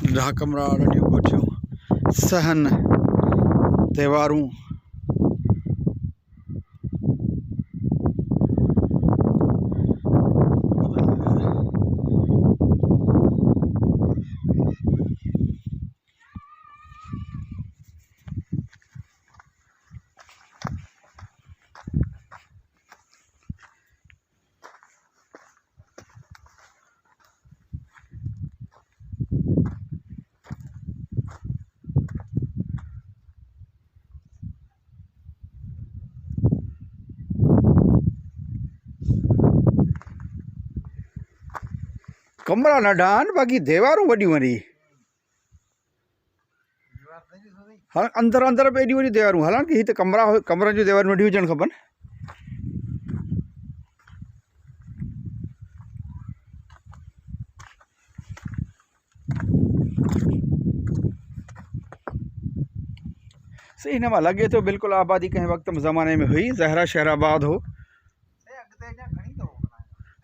ॾह कमरा ॾाढियूं कोठियूं सहन त्योहारूं कमरा नंढा आहिनि बाक़ी दीवारूं वॾियूं वरी हाँ अंदर अंदर बि एॾियूं वॾियूं दीवारूं हालांकि हीअ त कमरनि जूं दीवारूं वॾियूं हुजणु खपनि। सही हिन मां लॻे थो बिल्कुलु आबादी कंहिं वक़्त ज़माने में हुई ज़हरा शहर आबाद हो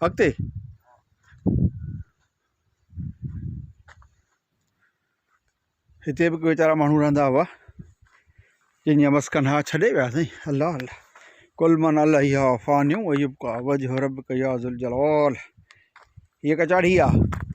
अॻिते हिते बि वीचारा माण्हू रहंदा हुआ जिन मस्कन हा छॾे विया साईं। अल्लाह अल्लाह कुल मन अल्लाह फ़ानियूं वयुबका वजह रब कया ज़ुल जलाल। हीअ कचाड़ी आहे।